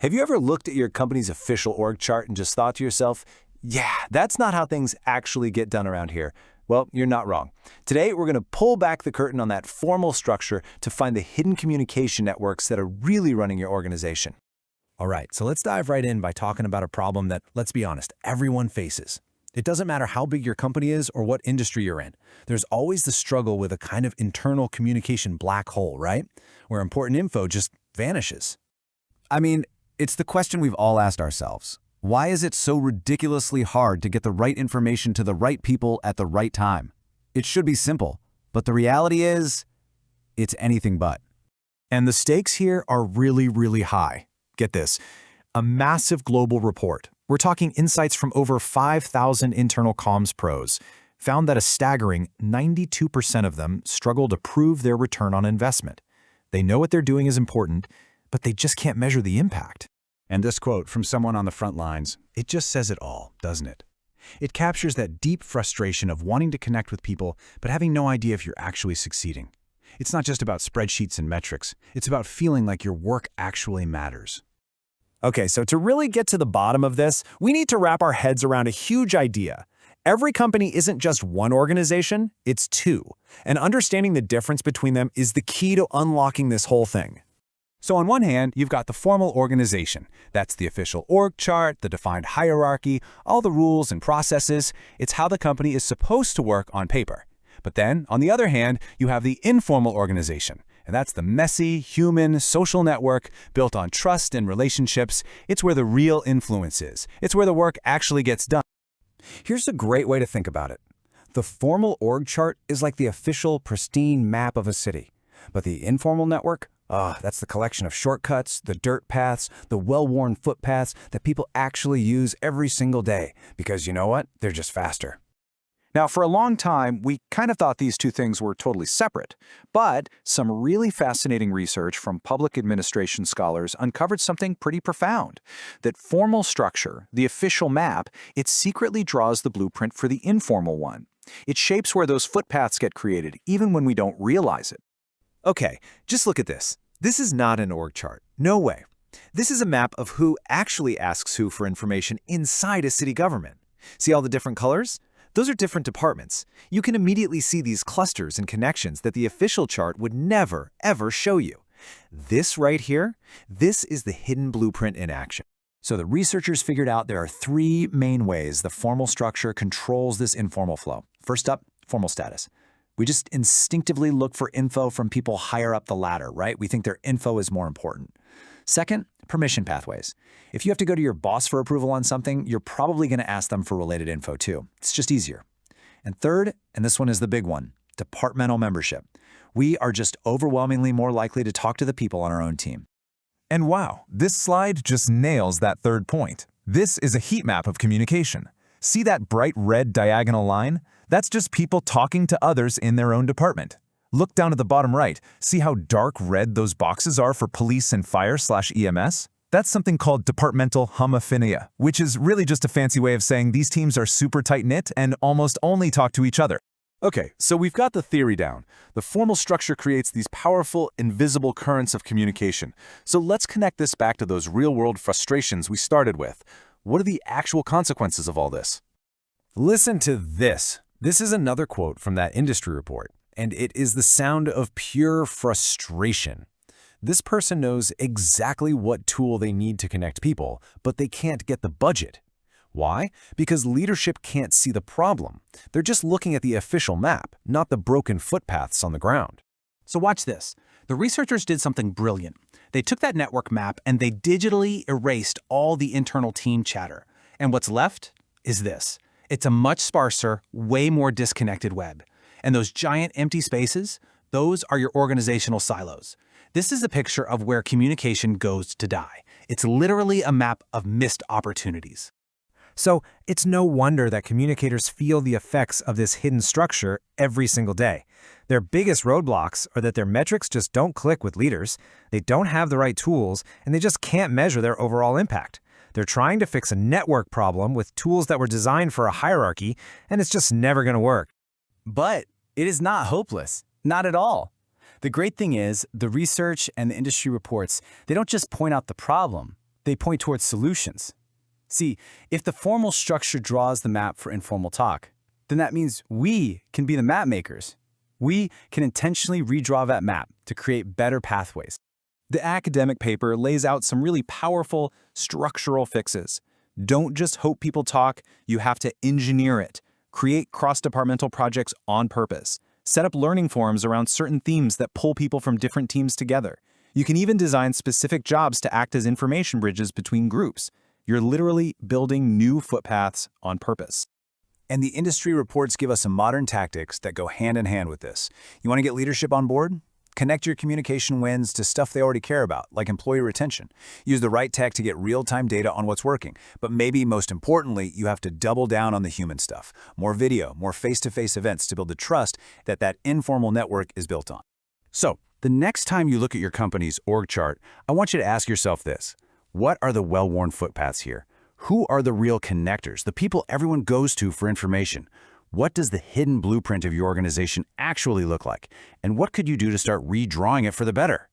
Have you ever looked at your company's official org chart and just thought to yourself, yeah, that's not how things actually get done around here? Well, you're not wrong. Today, we're going to pull back the curtain on that formal structure to find the hidden communication networks that are really running your organization. All right, so let's dive right in by talking about a problem that, let's be honest, everyone faces. It doesn't matter how big your company is or what industry you're in. There's always the struggle with a kind of internal communication black hole, right? Where important info just vanishes. I mean, it's the question we've all asked ourselves. Why is it so ridiculously hard to get the right information to the right people at the right time? It should be simple, but the reality is, it's anything but. And the stakes here are really, really high. Get this, a massive global report. We're talking insights from over 5,000 internal comms pros, found that a staggering 92% of them struggle to prove their return on investment. They know what they're doing is important, but they just can't measure the impact. And this quote from someone on the front lines, it just says it all, doesn't it? It captures that deep frustration of wanting to connect with people, but having no idea if you're actually succeeding. It's not just about spreadsheets and metrics. It's about feeling like your work actually matters. Okay, so to really get to the bottom of this, we need to wrap our heads around a huge idea. Every company isn't just one organization, it's two. And understanding the difference between them is the key to unlocking this whole thing. So on one hand, you've got the formal organization. That's the official org chart, the defined hierarchy, all the rules and processes. It's how the company is supposed to work on paper. But then, on the other hand, you have the informal organization. And that's the messy, human, social network built on trust and relationships. It's where the real influence is. It's where the work actually gets done. Here's a great way to think about it. The formal org chart is like the official, pristine map of a city. But the informal network, that's the collection of shortcuts, the dirt paths, the well-worn footpaths that people actually use every single day. Because you know what? They're just faster. Now, for a long time, we kind of thought these two things were totally separate, but some really fascinating research from public administration scholars uncovered something pretty profound. That formal structure, the official map, it secretly draws the blueprint for the informal one. It shapes where those footpaths get created, even when we don't realize it. Okay, just look at this. This is not an org chart. No way. This is a map of who actually asks who for information inside a city government. See all the different colors? Those are different departments. You can immediately see these clusters and connections that the official chart would never, ever show you. This right here, this is the hidden blueprint in action. So the researchers figured out there are three main ways the formal structure controls this informal flow. First up, formal status. We just instinctively look for info from people higher up the ladder, right? We think their info is more important. Second, permission pathways. If you have to go to your boss for approval on something, you're probably going to ask them for related info too. It's just easier. And third, and this one is the big one, departmental membership. We are just overwhelmingly more likely to talk to the people on our own team. And wow, this slide just nails that third point. This is a heat map of communication. See that bright red diagonal line? That's just people talking to others in their own department. Look down at the bottom right. See how dark red those boxes are for police and fire/EMS? That's something called departmental homophilia, which is really just a fancy way of saying these teams are super tight-knit and almost only talk to each other. Okay, so we've got the theory down. The formal structure creates these powerful, invisible currents of communication. So let's connect this back to those real-world frustrations we started with. What are the actual consequences of all this? Listen to this. This is another quote from that industry report, and it is the sound of pure frustration. This person knows exactly what tool they need to connect people, but they can't get the budget. Why? Because leadership can't see the problem. They're just looking at the official map, not the broken footpaths on the ground. So watch this. The researchers did something brilliant. They took that network map and they digitally erased all the internal team chatter. And what's left is this. It's a much sparser, way more disconnected web. And those giant empty spaces, those are your organizational silos. This is a picture of where communication goes to die. It's literally a map of missed opportunities. So it's no wonder that communicators feel the effects of this hidden structure every single day. Their biggest roadblocks are that their metrics just don't click with leaders, they don't have the right tools, and they just can't measure their overall impact. They're trying to fix a network problem with tools that were designed for a hierarchy, and it's just never going to work. But it is not hopeless. Not at all. The great thing is, the research and the industry reports, they don't just point out the problem. They point towards solutions. See, if the formal structure draws the map for informal talk, then that means we can be the map makers. We can intentionally redraw that map to create better pathways. The academic paper lays out some really powerful structural fixes. Don't just hope people talk, you have to engineer it. Create cross-departmental projects on purpose. Set up learning forums around certain themes that pull people from different teams together. You can even design specific jobs to act as information bridges between groups. You're literally building new footpaths on purpose. And the industry reports give us some modern tactics that go hand in hand with this. You want to get leadership on board? Connect your communication wins to stuff they already care about, like employee retention. Use the right tech to get real-time data on what's working. But maybe most importantly, you have to double down on the human stuff. More video, more face-to-face events to build the trust that informal network is built on. So, the next time you look at your company's org chart, I want you to ask yourself this. What are the well-worn footpaths here? Who are the real connectors, the people everyone goes to for information? What does the hidden blueprint of your organization actually look like? And what could you do to start redrawing it for the better?